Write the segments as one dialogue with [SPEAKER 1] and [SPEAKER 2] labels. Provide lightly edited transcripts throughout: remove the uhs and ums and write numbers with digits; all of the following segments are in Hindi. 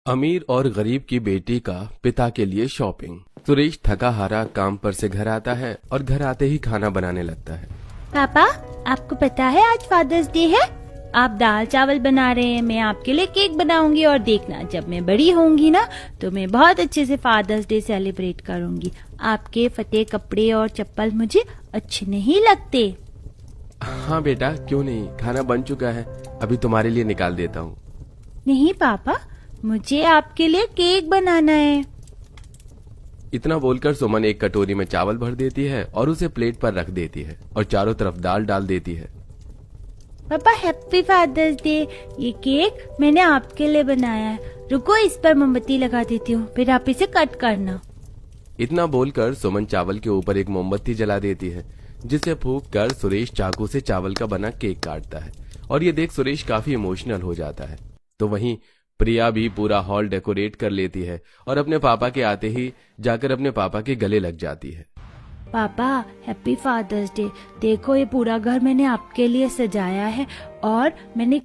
[SPEAKER 1] अमीर और गरीब की बेटी का पिता के लिए शॉपिंग। सुरेश थका हारा काम पर से घर आता है और घर आते ही खाना बनाने लगता है।
[SPEAKER 2] पापा, आपको पता है आज फादर्स डे है। आप दाल चावल बना रहे हैं, मैं आपके लिए केक बनाऊंगी और देखना जब मैं बड़ी होंगी ना तो मैं बहुत अच्छे से फादर्स डे सेलिब्रेट करूंगी। आपके फटे कपड़े और चप्पल मुझे अच्छे नहीं लगते।
[SPEAKER 1] हाँ बेटा, क्यों नहीं, खाना बन चुका है, अभी तुम्हारे लिए निकाल देता हूँ।
[SPEAKER 2] नहीं पापा, मुझे आपके लिए केक बनाना है।
[SPEAKER 1] इतना बोलकर सुमन एक कटोरी में चावल भर देती है और उसे प्लेट पर रख देती है और चारों तरफ दाल डाल देती है।
[SPEAKER 2] पापा, हैप्पी फादर्स डे। ये केक मैंने आपके लिए बनाया है। रुको, इस पर मोमबत्ती लगा देती हूँ, फिर आप इसे कट करना।
[SPEAKER 1] इतना बोलकर सुमन चावल के ऊपर एक मोमबत्ती जला देती है, जिसे फूंक कर सुरेश चाकू से चावल का बना केक काटता है और ये देख सुरेश काफी इमोशनल हो जाता है। तो वहीं प्रिया भी पूरा हॉल डेकोरेट कर लेती है और अपने पापा के आते ही जाकर अपने पापा के गले लग जाती है।
[SPEAKER 2] पापा, हैप्पी फादर्स डे। देखो, ये पूरा घर मैंने आपके लिए सजाया है और मैंने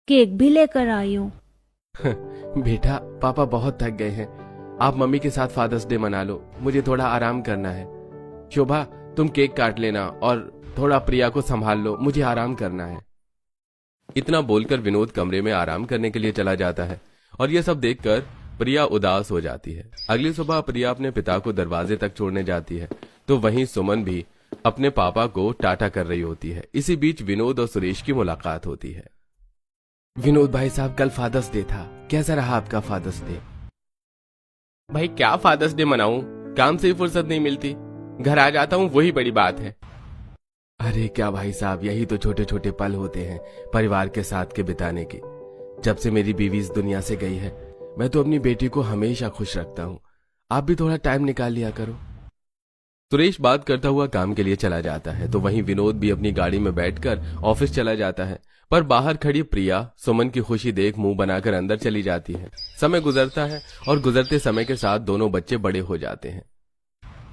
[SPEAKER 2] केक भी लेकर आई हूँ।
[SPEAKER 1] बेटा, पापा बहुत थक गए हैं, आप मम्मी के साथ फादर्स डे मना लो, मुझे थोड़ा आराम करना है। शोभा, तुम केक काट लेना और थोड़ा प्रिया को संभाल लो, मुझे आराम करना है। इतना बोलकर विनोद कमरे में आराम करने के लिए चला जाता है और यह सब देखकर प्रिया उदास हो जाती है। अगली सुबह प्रिया अपने पिता को दरवाजे तक छोड़ने जाती है तो वहीं सुमन भी अपने पापा को टाटा कर रही होती है। इसी बीच विनोद और सुरेश की मुलाकात होती है। विनोद भाई साहब, कल फादर्स डे था, कैसा रहा आपका फादर्स डे? भाई क्या फादर्स डे मनाऊं, काम से ही फुर्सत नहीं मिलती, घर आ जाता हूँ वही बड़ी बात है। अरे क्या भाई साहब, यही तो छोटे छोटे पल होते हैं परिवार के साथ के बिताने के। जब से मेरी बीवी इस दुनिया से गई है मैं तो अपनी बेटी को हमेशा खुश रखता हूँ, आप भी थोड़ा टाइम निकाल लिया करो। सुरेश बात करता हुआ काम के लिए चला जाता है तो वहीं विनोद भी अपनी गाड़ी में बैठकर ऑफिस चला जाता है, पर बाहर खड़ी प्रिया सुमन की खुशी देख मुंह बनाकर अंदर चली जाती है। समय गुजरता है और गुजरते समय के साथ दोनों बच्चे बड़े हो जाते हैं।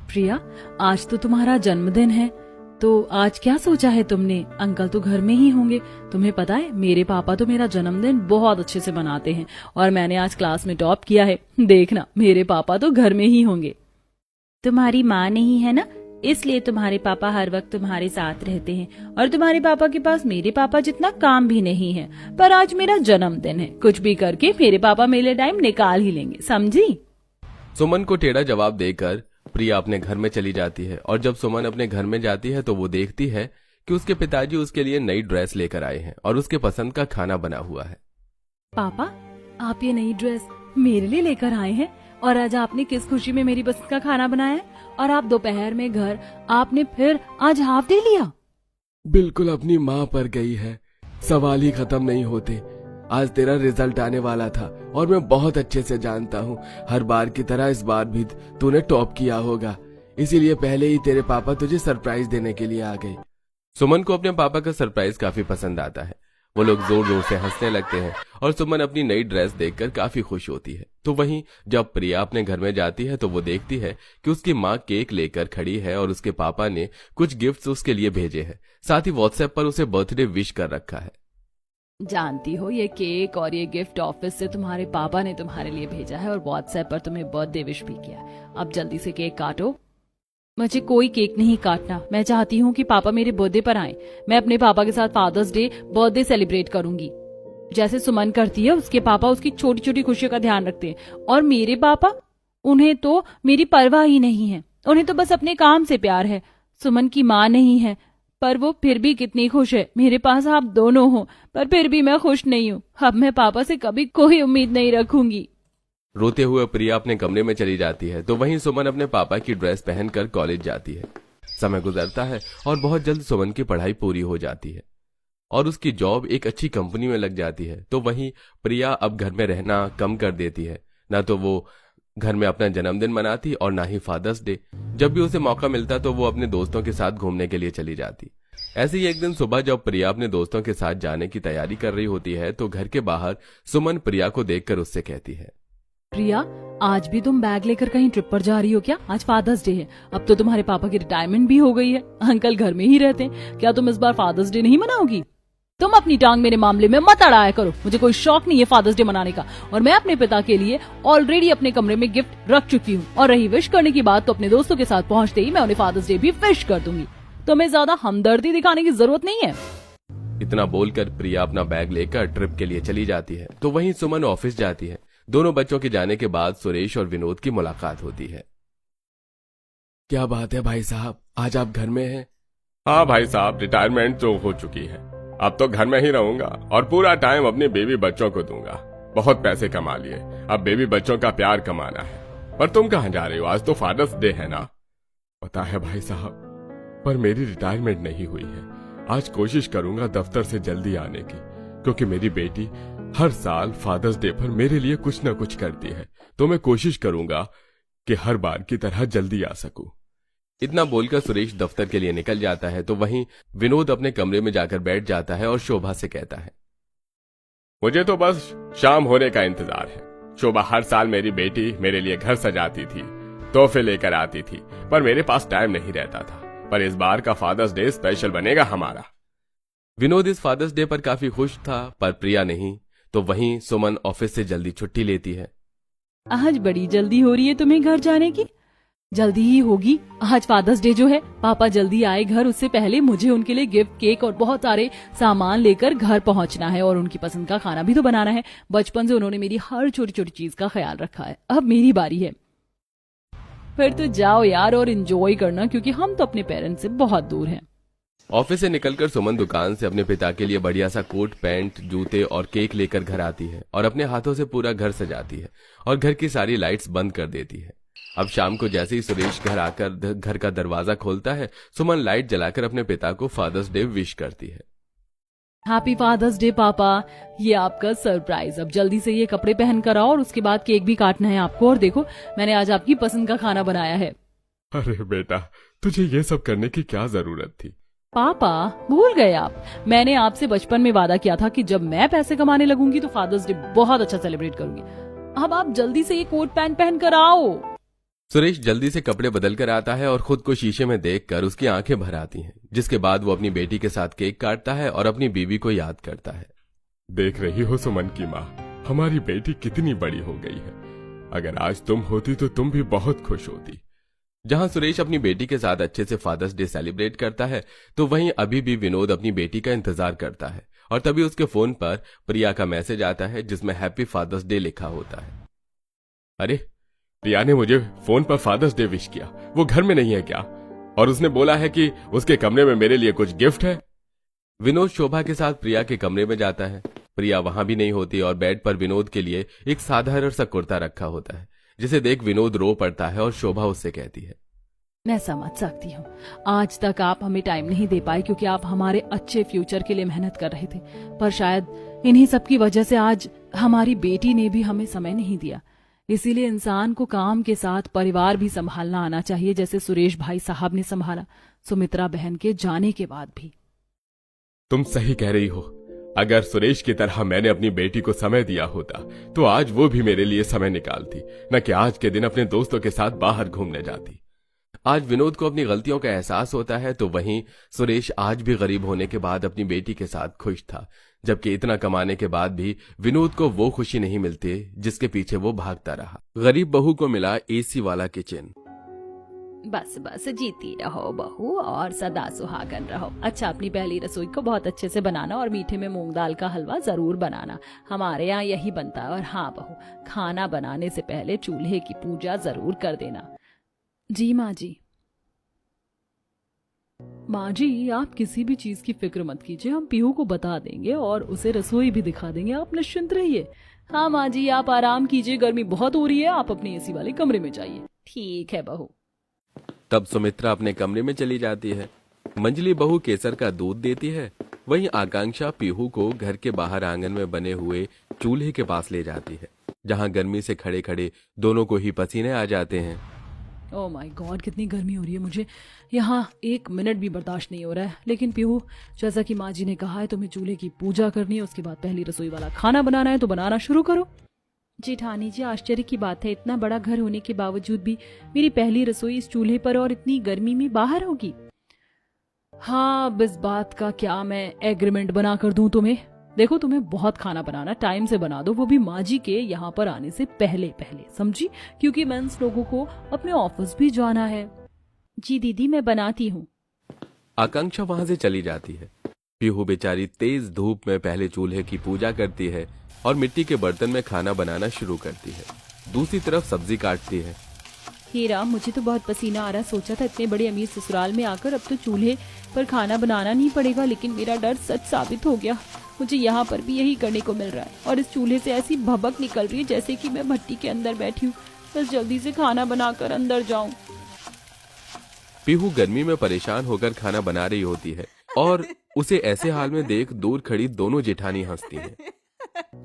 [SPEAKER 3] प्रिया, आज तो तुम्हारा जन्मदिन है, तो आज क्या सोचा है तुमने? अंकल तो घर में ही होंगे। तुम्हें पता है मेरे पापा तो मेरा जन्मदिन बहुत अच्छे से मनाते हैं और मैंने आज क्लास में टॉप किया है। देखना, मेरे पापा तो घर में ही होंगे।
[SPEAKER 2] तुम्हारी माँ नहीं है ना, इसलिए तुम्हारे पापा हर वक्त तुम्हारे साथ रहते हैं और तुम्हारे पापा के पास मेरे पापा जितना काम भी नहीं है। पर आज मेरा जन्मदिन है, कुछ भी करके मेरे पापा मेरे टाइम निकाल ही लेंगे, समझी?
[SPEAKER 1] सुमन को टेढ़ा जवाब देकर प्रिया अपने घर में चली जाती है और जब सुमन अपने घर में जाती है तो वो देखती है कि उसके पिताजी उसके लिए नई ड्रेस लेकर आए हैं और उसके पसंद का खाना बना हुआ है।
[SPEAKER 3] पापा, आप ये नई ड्रेस मेरे लिए लेकर आए हैं और आज आपने किस खुशी में मेरी पसंद का खाना बनाया है? और आप दोपहर में घर आपने फिर आज हाफ डे लिया?
[SPEAKER 1] बिल्कुल अपनी माँ पर गई है, सवाल ही खत्म नहीं होते। आज तेरा रिजल्ट आने वाला था और मैं बहुत अच्छे से जानता हूँ हर बार की तरह इस बार भी तूने टॉप किया होगा, इसीलिए पहले ही तेरे पापा तुझे सरप्राइज देने के लिए आ गए। सुमन को अपने पापा का सरप्राइज काफी पसंद आता है। वो लोग जोर जोर से हंसने लगते हैं और सुमन अपनी नई ड्रेस देखकर काफी खुश होती है। तो वहीं जब प्रिया अपने घर में जाती है तो वो देखती है कि उसकी माँ केक लेकर खड़ी है और उसके पापा ने कुछ गिफ्ट्स उसके लिए भेजे हैं, साथ ही व्हाट्सएप पर उसे बर्थडे विश कर रखा है।
[SPEAKER 3] जानती हो, ये केक और ये गिफ्ट ऑफिस से तुम्हारे पापा ने तुम्हारे लिए भेजा है और व्हाट्सएप पर तुम्हें बर्थडे विश भी किया है। अब जल्दी से केक काटो। मुझे कोई केक नहीं काटना, मैं चाहती हूँ कि पापा मेरे बर्थडे पर आए। मैं अपने पापा के साथ फादर्स डे बर्थडे सेलिब्रेट करूंगी। जैसे सुमन करती है, उसके पापा उसकी छोटी छोटी खुशियों का ध्यान रखते हैं और मेरे पापा, उन्हें तो मेरी परवाह ही नहीं है, उन्हें तो बस अपने काम से प्यार है। सुमन की माँ नहीं है पर वो फिर भी कितनी खुश है। मेरे पास आप दोनों हो पर फिर भी मैं खुश नहीं हूँ। अब मैं पापा से कभी कोई उम्मीद नहीं रखूंगी।
[SPEAKER 1] रोते हुए प्रिया अपने कमरे में चली जाती है तो वहीं सुमन अपने पापा की ड्रेस पहनकर कॉलेज जाती है। समय गुजरता है और बहुत जल्द सुमन की पढ़ाई पूरी हो जाती है और उसकी जॉब एक अच्छी कंपनी में लग जाती है। तो वहीं प्रिया अब घर में रहना कम कर देती है, ना तो वो घर में अपना जन्मदिन मनाती और ना ही फादर्स डे। जब भी उसे मौका मिलता तो वो अपने दोस्तों के साथ घूमने के लिए चली जाती। ऐसे ही एक दिन सुबह जब प्रिया अपने दोस्तों के साथ जाने की तैयारी कर रही होती है तो घर के बाहर सुमन प्रिया को देखकर उससे कहती है,
[SPEAKER 3] प्रिया, आज भी तुम बैग लेकर कहीं ट्रिप पर जा रही हो क्या? आज फादर्स डे है, अब तो तुम्हारे पापा की रिटायरमेंट भी हो गई है, अंकल घर में ही रहते हैं, क्या तुम इस बार फादर्स डे नहीं मनाओगी? तुम अपनी टांग मेरे मामले में मत अड़ाया करो। मुझे कोई शौक नहीं है फादर्स डे मनाने का, और मैं अपने पिता के लिए ऑलरेडी अपने कमरे में गिफ्ट रख चुकी हूँ। और रही विश करने की बात, तो अपने दोस्तों के साथ पहुँचते ही मैं उन्हें फादर्स डे भी विश कर दूंगी। तुम्हें ज्यादा हमदर्दी दिखाने की जरूरत नहीं है।
[SPEAKER 1] इतना बोलकर प्रिया अपना बैग लेकर ट्रिप के लिए चली जाती है। तो वहीं सुमन ऑफिस जाती है। दोनों बच्चों के जाने के बाद सुरेश और विनोद की मुलाकात होती है। क्या बात है भाई साहब, आज आप घर में हैं?
[SPEAKER 4] हाँ भाई साहब, रिटायरमेंट तो हो चुकी है। अब तो घर में ही रहूंगा और पूरा टाइम अपने बेबी बच्चों को दूंगा। बहुत पैसे कमा लिए, अब बेबी बच्चों का प्यार कमाना है। पर तुम कहाँ जा रहे हो? आज तो फादर्स डे है ना। पता है भाई साहब, पर मेरी रिटायरमेंट नहीं हुई है। आज कोशिश करूंगा दफ्तर से जल्दी आने की, क्योंकि मेरी बेटी हर साल फादर्स डे पर मेरे लिए कुछ न कुछ करती है। तो मैं कोशिश करूंगा कि हर बार की तरह जल्दी आ सकूं।
[SPEAKER 1] इतना बोलकर सुरेश दफ्तर के लिए निकल जाता है। तो वहीं विनोद अपने कमरे में जाकर बैठ जाता है और शोभा से कहता है,
[SPEAKER 4] मुझे तो बस शाम होने का इंतजार है। शोभा हर साल मेरी बेटी मेरे लिए घर सजाती थी, तोहफे लेकर आती थी, पर मेरे पास टाइम नहीं रहता था। पर इस बार का फादर्स डे स्पेशल बनेगा हमारा।
[SPEAKER 1] विनोद इस फादर्स डे पर काफी खुश था, पर प्रिया नहीं। तो वहीं सुमन ऑफिस से जल्दी छुट्टी लेती है।
[SPEAKER 3] आज बड़ी जल्दी हो रही है तुम्हें घर जाने की? जल्दी ही होगी। आज फादर्स डे जो है, पापा जल्दी आए घर, उससे पहले मुझे उनके लिए गिफ्ट, केक और बहुत सारे सामान लेकर घर पहुंचना है। और उनकी पसंद का खाना भी तो बनाना है। बचपन से उन्होंने मेरी हर छोटी छोटी चीज का ख्याल रखा है। अब मेरी बारी है। फिर तो जाओ यार और एंजॉय करना, क्योंकि हम तो अपने पेरेंट्स से बहुत दूर हैं।
[SPEAKER 1] ऑफिस से निकलकर सुमन दुकान से अपने पिता के लिए बढ़िया सा कोट, पैंट, जूते और केक लेकर घर आती है और अपने हाथों से पूरा घर सजाती है और घर की सारी लाइट्स बंद कर देती है। अब शाम को जैसे ही सुरेश घर आकर घर का दरवाजा खोलता है, सुमन लाइट जलाकर अपने पिता को फादर्स डे विश करती है।
[SPEAKER 3] हैप्पी फादर्स डे पापा, ये आपका सरप्राइज। अब जल्दी से ये कपड़े पहन कर आओ और उसके बाद केक भी काटना है आपको। और देखो, मैंने आज आपकी पसंद का खाना बनाया है।
[SPEAKER 4] अरे बेटा, तुझे ये सब करने की क्या जरूरत थी?
[SPEAKER 3] पापा भूल गए आप? मैंने आपसे बचपन में वादा किया था कि जब मैं पैसे कमाने लगूंगी तो फादर्स डे बहुत अच्छा सेलिब्रेट करूंगी। अब आप जल्दी से ये कोट पैंट पहन कर आओ।
[SPEAKER 1] सुरेश जल्दी से कपड़े बदल कर आता है और खुद को शीशे में देखकर उसकी आंखें भर आती हैं। जिसके बाद वो अपनी बेटी के साथ केक काटता है और अपनी बीवी को याद करता है।
[SPEAKER 4] देख रही हो सुमन की माँ, हमारी बेटी कितनी बड़ी हो गई है। अगर आज तुम होती तो तुम भी बहुत खुश होती।
[SPEAKER 1] जहां सुरेश अपनी बेटी के साथ अच्छे से फादर्स डे सेलिब्रेट करता है, तो वहीं अभी भी विनोद अपनी बेटी का इंतजार करता है। और तभी उसके फोन पर प्रिया का मैसेज आता है, जिसमें हैप्पी फादर्स डे लिखा होता है।
[SPEAKER 4] अरे, प्रिया ने मुझे फोन पर फादर्स डे विश किया। वो घर में नहीं है क्या? और उसने बोला है कि उसके कमरे में मेरे लिए कुछ गिफ्ट है।
[SPEAKER 1] विनोद शोभा के साथ प्रिया के कमरे में जाता है। प्रिया वहां भी नहीं होती और बेड पर विनोद के लिए एक साधारण सा कुर्ता रखा होता है, जिसे देख विनोद रो पड़ता है और शोभा उससे कहती है,
[SPEAKER 3] मैं समझ सकती हूँ, आज तक आप हमें टाइम नहीं दे पाए क्योंकि आप हमारे अच्छे फ्यूचर के लिए मेहनत कर रहे थे। पर शायद इन्हीं सब की वजह से आज हमारी बेटी ने भी हमें समय नहीं दिया। इसीलिए इंसान को काम के साथ परिवार भी संभालना आना चाहिए, जैसे सुरेश भाई साहब ने संभाला सुमित्रा बहन के जाने के बाद भी।
[SPEAKER 4] तुम सही कह रही हो। अगर सुरेश की तरह मैंने अपनी बेटी को समय दिया होता तो आज वो भी मेरे लिए समय निकालती, न कि आज के दिन अपने दोस्तों के साथ बाहर घूमने जाती।
[SPEAKER 1] आज विनोद को अपनी गलतियों का एहसास होता है। तो वहीं सुरेश आज भी गरीब होने के बाद अपनी बेटी के साथ खुश था, जबकि इतना कमाने के बाद भी विनोद को वो खुशी नहीं मिलती जिसके पीछे वो भागता रहा। गरीब बहू को मिला एसी वाला किचन।
[SPEAKER 3] बस बस जीती रहो बहू और सदा सुहागन रहो। अच्छा, अपनी पहली रसोई को बहुत अच्छे से बनाना और मीठे में मूंग दाल का हलवा जरूर बनाना। हमारे यहाँ यही बनता है। और हाँ बहू, खाना बनाने से पहले चूल्हे की पूजा जरूर कर देना। जी माँ जी। माँ जी, आप किसी भी चीज की फिक्र मत कीजिए, हम पीहू को बता देंगे और उसे रसोई भी दिखा देंगे। आप निश्चिंत रहिए। हाँ माँ जी, आप आराम कीजिए, गर्मी बहुत हो रही है, आप अपने एसी वाले कमरे में जाइए। ठीक है बहू।
[SPEAKER 1] तब सुमित्रा अपने कमरे में चली जाती है। मंजली बहू केसर का दूध देती है। वहीं आकांक्षा पीहू को घर के बाहर आंगन में बने हुए चूल्हे के पास ले जाती है, जहां गर्मी से खड़े खड़े दोनों को ही पसीने आ जाते हैं।
[SPEAKER 3] ओह माय गॉड, कितनी गर्मी हो रही है, मुझे यहाँ 1 मिनट भी बर्दाश्त नहीं हो रहा है। लेकिन पीहू, जैसा कि माँ जी ने कहा है, तुम्हें चूल्हे की पूजा करनी है, उसके बाद पहली रसोई वाला खाना बनाना है, तो बनाना शुरू करो। जेठानी जी, आश्चर्य की बात है, इतना बड़ा घर होने के बावजूद भी मेरी पहली रसोई इस चूल्हे पर और इतनी गर्मी में बाहर होगी। हाँ, अब इस बात का क्या मैं एग्रीमेंट बना कर दूं तुम्हें? देखो, तुम्हें बहुत खाना बनाना, टाइम से बना दो, वो भी माँ जी के यहाँ पर आने से पहले पहले, समझी? क्योंकि मेंस लोगों को अपने ऑफिस भी जाना है।
[SPEAKER 2] जी दीदी, मैं बनाती हूँ।
[SPEAKER 1] आकांक्षा वहां से चली जाती है। पीहू बेचारी तेज धूप में पहले चूल्हे की पूजा करती है और मिट्टी के बर्तन में खाना बनाना शुरू करती है। दूसरी तरफ सब्जी काटती है।
[SPEAKER 2] हीरा, मुझे तो बहुत पसीना आ रहा। सोचा था इतने बड़े अमीर ससुराल में आकर अब तो चूल्हे पर खाना बनाना नहीं पड़ेगा, लेकिन मेरा डर सच साबित हो गया। मुझे यहाँ पर भी यही करने को मिल रहा है और इस चूल्हे से ऐसी भभक निकल रही है जैसे कि मैं भट्टी के अंदर बैठी हूँ। बस जल्दी से खाना बनाकर अंदर जाऊं।
[SPEAKER 1] पीहू गर्मी में परेशान होकर खाना बना रही होती है और उसे ऐसे हाल में देख दूर खड़ी दोनों जेठानी हंसती हैं।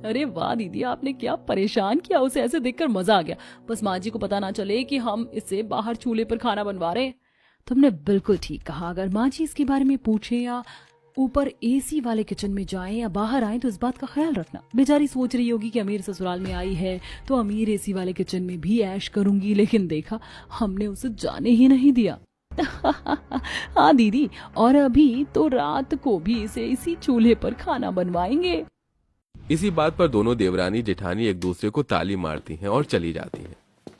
[SPEAKER 3] अरे वाह दीदी, आपने क्या परेशान किया उसे, ऐसे देखकर मजा आ गया। बस माँ जी को पता ना चले कि हम इससे बाहर चूल्हे पर खाना बनवा रहे हैं। तुमने बिल्कुल ठीक कहा। अगर माँ जी इसके बारे में पूछे या ऊपर एसी वाले किचन में जाएं या बाहर आए तो इस बात का ख्याल रखना। बेचारी सोच रही होगी कि अमीर ससुराल में आई है तो अमीर एसी वाले किचन में भी ऐश करूंगी, लेकिन देखा हमने उसे जाने ही नहीं दिया। हाँ दीदी, और अभी तो रात को भी इसे इसी चूल्हे पर खाना बनवाएंगे।
[SPEAKER 1] इसी बात पर दोनों देवरानी जेठानी एक दूसरे को ताली मारती हैं और चली जाती हैं।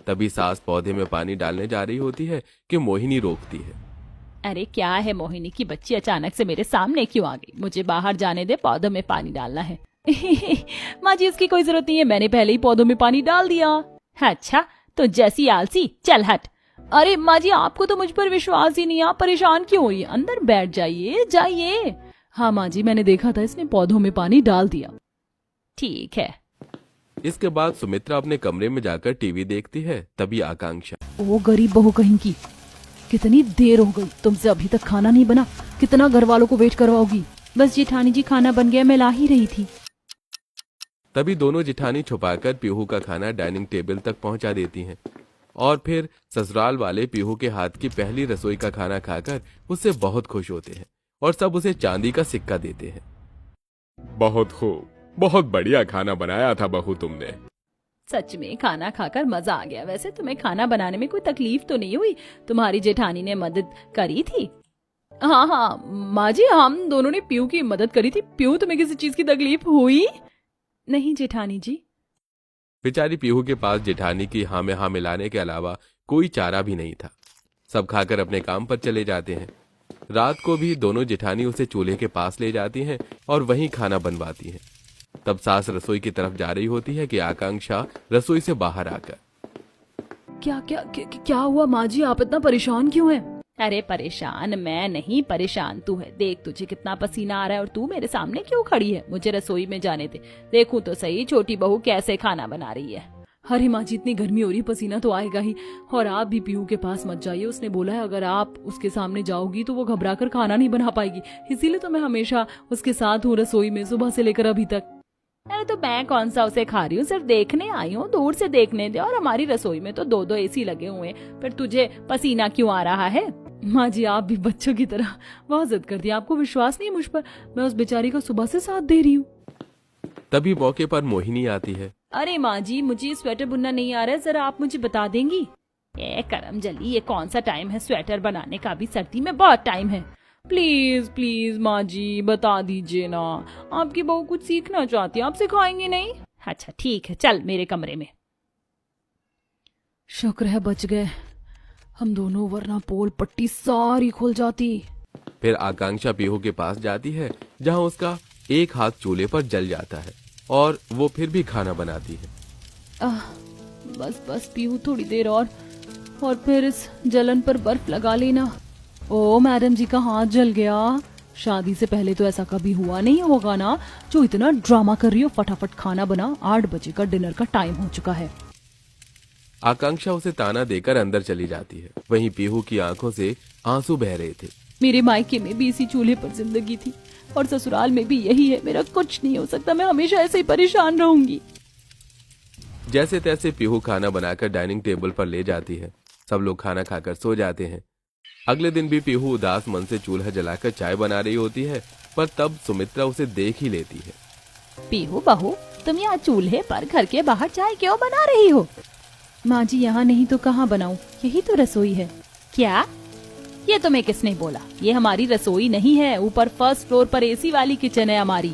[SPEAKER 1] तभी सास पौधे में पानी डालने जा रही होती है कि मोहिनी रोकती है।
[SPEAKER 2] अरे क्या है मोहिनी की बच्ची, अचानक से मेरे सामने क्यों आ गई? मुझे बाहर जाने दे, पौधों में पानी डालना है।
[SPEAKER 3] माँ जी, इसकी कोई जरूरत नहीं है, मैंने पहले ही पौधों में पानी डाल दिया।
[SPEAKER 2] अच्छा, तो जैसी आलसी, चल हट।
[SPEAKER 3] अरे माँ जी, आपको तो मुझ पर विश्वास ही नहीं, आप परेशान क्यों हुई? अंदर बैठ जाइए, जाइए। हाँ माँ जी, मैंने देखा था, इसने पौधों में पानी डाल दिया।
[SPEAKER 2] ठीक है।
[SPEAKER 1] इसके बाद सुमित्रा अपने कमरे में जाकर टीवी देखती है। तभी आकांक्षा,
[SPEAKER 3] ओ गरीब बहू कहीं की, कितनी देर हो गई, तुमसे अभी तक खाना नहीं बना, कितना घर वालों को वेट करवाओगी?
[SPEAKER 2] बस जेठानी जी, खाना बन गया, मैं ला ही रही थी।
[SPEAKER 1] तभी दोनों जेठानी छुपाकर पीहू का खाना डाइनिंग टेबल तक पहुंचा देती हैं और फिर ससुराल वाले पीहू के हाथ की पहली रसोई का खाना खाकर उससे बहुत खुश होते हैं और सब उसे चांदी का सिक्का देते हैं।
[SPEAKER 4] बहुत खूब, बहुत बढ़िया खाना बनाया था बहू तुमने।
[SPEAKER 3] सच में खाना खाकर मजा आ गया। वैसे तुम्हें खाना बनाने में कोई तकलीफ तो नहीं हुई? तुम्हारी जेठानी ने मदद करी थी? हाँ हाँ माँ जी, हम दोनों ने पीहू की मदद करी थी। पीहू, तुम्हें किसी चीज की तकलीफ हुई?
[SPEAKER 2] नहीं जेठानी जी।
[SPEAKER 1] बेचारी पीहू के पास जेठानी की हाँ में हाँ मिलाने के अलावा कोई चारा भी नहीं था। सब खाकर अपने काम पर चले जाते हैं। रात को भी दोनों जेठानी उसे चूल्हे के पास ले जाती हैं और वहीं खाना बनवाती हैं। तब सास रसोई की तरफ जा रही होती है कि आकांक्षा रसोई से बाहर आकर,
[SPEAKER 3] क्या क्या क्या, क्या हुआ माँ जी, आप इतना परेशान क्यों हैं?
[SPEAKER 2] अरे परेशान मैं नहीं, परेशान तू है। देख, तुझे कितना पसीना आ रहा है और तू मेरे सामने क्यों खड़ी है? मुझे रसोई में जाने दे, देखूं तो सही छोटी बहू कैसे खाना बना रही है।
[SPEAKER 3] अरे माँ जी, इतनी गर्मी हो रही, पसीना तो आएगा ही। और आप भी पीहू के पास मत जाइए, उसने बोला है अगर आप उसके सामने जाओगी तो वो घबरा कर खाना नहीं बना पाएगी। इसीलिए तो मैं हमेशा उसके साथ हूँ रसोई में, सुबह से लेकर अभी तक।
[SPEAKER 2] अरे तो मैं कौन सा उसे खा रही हूँ, सिर्फ देखने आई हूँ, दूर से देखने दे। और हमारी रसोई में तो 2-2 एसी लगे हुए हैं, फिर तुझे पसीना क्यों आ रहा है?
[SPEAKER 3] माँ जी, आप भी बच्चों की तरह बहुत जिद कर दिया। आपको विश्वास नहीं मुझ पर? मैं उस बेचारी का सुबह से साथ दे रही हूँ।
[SPEAKER 1] तभी मौके पर मोहिनी आती है।
[SPEAKER 2] अरे माँ जी, मुझे स्वेटर बुनना नहीं आ रहा है, जरा आप मुझे बता देंगी? ए करम जली, ये कौन सा टाइम है स्वेटर बनाने का? भी सर्दी में बहुत टाइम है।
[SPEAKER 3] प्लीज प्लीज माँ जी, बता दीजिए ना, आपकी बहू कुछ सीखना चाहती है, आप सिखाएंगी नहीं?
[SPEAKER 2] अच्छा ठीक है, चल मेरे कमरे में।
[SPEAKER 3] शुक्र है बच गए हम दोनों, वरना पोल पट्टी सारी खुल जाती।
[SPEAKER 1] फिर आकांक्षा पीहू के पास जाती है जहां उसका एक हाथ चूल्हे पर जल जाता है और वो फिर भी खाना बनाती है।
[SPEAKER 3] बस बस पीहू, थोड़ी देर और फिर इस जलन पर बर्फ लगा लेना। ओ मैडम जी का हाथ जल गया। शादी से पहले तो ऐसा कभी हुआ नहीं होगा ना, जो इतना ड्रामा कर रही हो। फटाफट खाना बना, 8 बजे का डिनर का टाइम हो चुका है।
[SPEAKER 1] आकांक्षा उसे ताना देकर अंदर चली जाती है। वहीं पीहू की आंखों से आंसू बह रहे थे।
[SPEAKER 3] मेरे मायके में भी इसी चूल्हे पर जिंदगी थी और ससुराल में भी यही है। मेरा कुछ नहीं हो सकता, मैं हमेशा ऐसे ही परेशान रहूंगी।
[SPEAKER 1] जैसे तैसे पीहू खाना बनाकर डाइनिंग टेबल पर ले जाती है। सब लोग खाना खाकर सो जाते हैं। अगले दिन भी पीहू उदास मन से चूल्हा जलाकर चाय बना रही होती है, पर तब सुमित्रा उसे देख ही लेती है।
[SPEAKER 2] पीहू बहू, तुम यहाँ चूल्हे पर घर के बाहर चाय क्यों बना रही हो?
[SPEAKER 3] माँ जी, यहाँ नहीं तो कहाँ बनाऊं, यही तो रसोई है।
[SPEAKER 2] क्या?
[SPEAKER 3] ये तुम्हें किसने बोला? ये हमारी रसोई नहीं है, ऊपर फर्स्ट फ्लोर पर एसी वाली किचन है हमारी।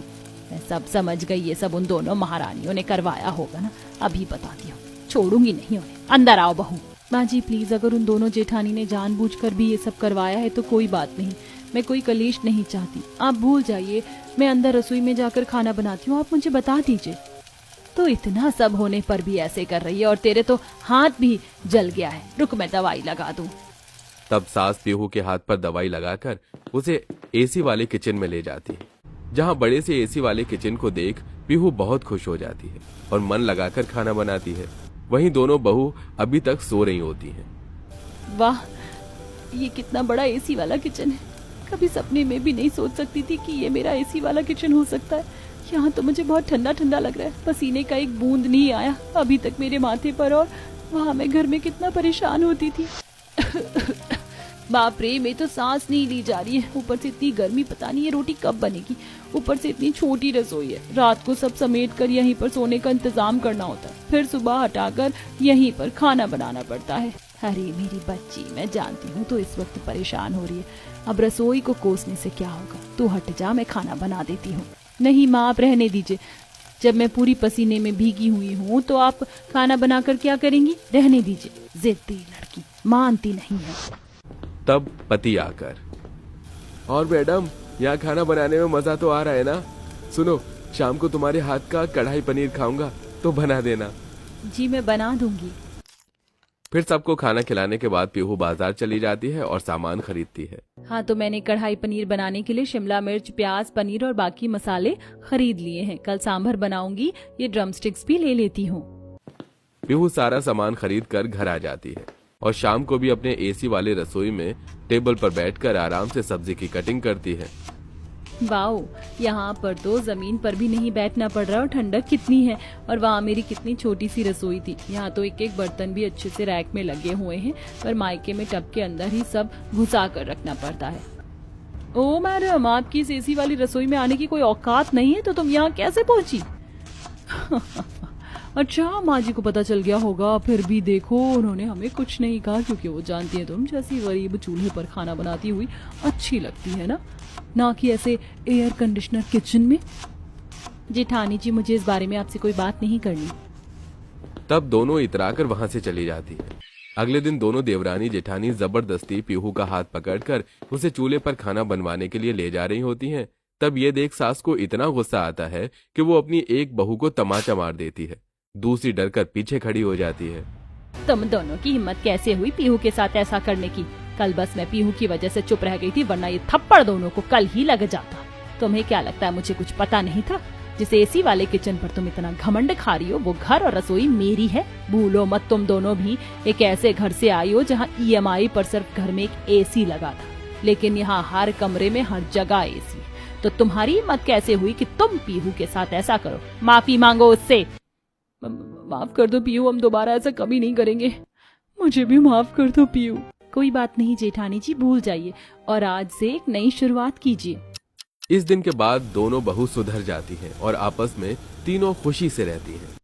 [SPEAKER 3] मैं सब समझ गई, ये सब उन दोनों महारानियों ने करवाया होगा ना। अभी बताती हूँ, छोड़ूंगी नहीं उन्हें। अंदर आओ बहू। माँ जी प्लीज, अगर उन दोनों जेठानी ने जानबूझकर भी ये सब करवाया है तो कोई बात नहीं, मैं कोई कलेश नहीं चाहती। आप भूल जाइए, मैं अंदर रसोई में जाकर खाना बनाती हूँ, आप मुझे बता दीजिए। तो इतना सब होने पर भी ऐसे कर रही है, और तेरे तो हाथ भी जल गया है। रुक, मैं दवाई लगा दूं।
[SPEAKER 1] तब सास पीहू के हाथ पर दवाई लगाकर उसे एसी वाले किचन में ले जाती है, जहाँ बड़े से एसी वाले किचन को देख पीहू बहुत खुश हो जाती है और मन लगाकर खाना बनाती है। वहीं दोनों बहू अभी तक सो रही होती हैं।
[SPEAKER 3] वाह, ये कितना बड़ा एसी वाला किचन है। कभी सपने में भी नहीं सोच सकती थी कि ये मेरा एसी वाला किचन हो सकता है। यहाँ तो मुझे बहुत ठंडा ठंडा लग रहा है, पसीने का एक बूंद नहीं आया अभी तक मेरे माथे पर, और वहाँ मैं घर में कितना परेशान होती थी। बाप रे, मैं तो सांस नहीं ली जा रही है। ऊपर से इतनी गर्मी, पता नहीं ये रोटी कब बनेगी। ऊपर से इतनी छोटी रसोई है, रात को सब समेट कर यहीं पर सोने का इंतजाम करना होता है, फिर सुबह हटाकर यहीं पर खाना बनाना पड़ता है। अरे मेरी बच्ची, मैं जानती हूँ तो इस वक्त परेशान हो रही है। अब रसोई को कोसने से क्या होगा, तू हट जा, मैं खाना बना देती हूँ। नहीं माँ, आप रहने दीजिए। जब मैं पूरी पसीने में भीगी हुई हूँ तो आप खाना बनाकर क्या करेंगी? रहने दीजिए। जिद्दी लड़की, मानती नहीं है।
[SPEAKER 1] तब पति आकर, और मैडम, यहाँ खाना बनाने में मजा तो आ रहा है ना? सुनो, शाम को तुम्हारे हाथ का कढ़ाई पनीर खाऊंगा तो बना देना।
[SPEAKER 3] जी मैं बना दूंगी।
[SPEAKER 1] फिर सबको खाना खिलाने के बाद पीहू बाजार चली जाती है और सामान खरीदती है।
[SPEAKER 3] हाँ, तो मैंने कढ़ाई पनीर बनाने के लिए शिमला मिर्च, प्याज, पनीर और बाकी मसाले खरीद लिए हैं। कल सांभर बनाऊंगी, ये ड्रम स्टिक्स भी ले लेती हूँ।
[SPEAKER 1] पीहू सारा सामान खरीद कर घर आ जाती है और शाम को भी अपने एसी वाले रसोई में टेबल पर बैठकर आराम से सब्जी की कटिंग करती है।
[SPEAKER 3] वाओ, यहाँ पर तो जमीन पर भी नहीं बैठना पड़ रहा, और ठंडक कितनी है। और वहाँ मेरी कितनी छोटी सी रसोई थी। यहाँ तो एक एक बर्तन भी अच्छे से रैक में लगे हुए हैं, पर मायके में टब के अंदर ही सब घुसा कर रखना पड़ता है। ओ मैडम, आपकी इस एसी वाली रसोई में आने की कोई औकात नहीं है, तो तुम यहाँ कैसे पहुंची? अच्छा, माँ जी को पता चल गया होगा। फिर भी देखो, उन्होंने हमें कुछ नहीं कहा, क्योंकि वो जानती है तुम जैसी गरीब चूल्हे पर खाना बनाती हुई अच्छी लगती है ना कि ऐसे एयर कंडीशनर किचन में। जेठानी जी, मुझे इस बारे में आपसे कोई बात नहीं करनी।
[SPEAKER 1] तब दोनों इतराकर वहां से चली जाती है। अगले दिन दोनों देवरानी जेठानी जबरदस्ती पीहू का हाथ पकड़कर उसे चूल्हे पर खाना बनवाने के लिए ले जा रही होती हैं। तब ये देख सास को इतना गुस्सा आता है कि वो अपनी एक बहू को तमाचा मार देती है, दूसरी डरकर पीछे खड़ी हो जाती है।
[SPEAKER 3] तुम दोनों की हिम्मत कैसे हुई पीहू के साथ ऐसा करने की? कल बस मैं पीहू की वजह से चुप रह गई थी, वरना ये थप्पड़ दोनों को कल ही लग जाता। तुम्हें क्या लगता है मुझे कुछ पता नहीं था? जिस एसी वाले किचन पर तुम इतना घमंड खा रही हो, वो घर और रसोई मेरी है। भूलो मत, तुम दोनों भी एक ऐसे घर से आई हो जहाँ EMI पर सिर्फ घर में एक एसी लगा था, लेकिन यहाँ हर कमरे में हर जगह एसी। तो तुम्हारी हिम्मत कैसे हुई कि तुम पीहू के साथ ऐसा करो? माफी मांगो उससे। माफ कर दो पीहू, हम दोबारा ऐसा कभी नहीं करेंगे। मुझे भी माफ कर दो पीहू। कोई बात नहीं जेठानी जी, भूल जाइए और आज से एक नई शुरुआत कीजिए।
[SPEAKER 1] इस दिन के बाद दोनों बहू सुधर जाती हैं और आपस में तीनों खुशी से रहती हैं।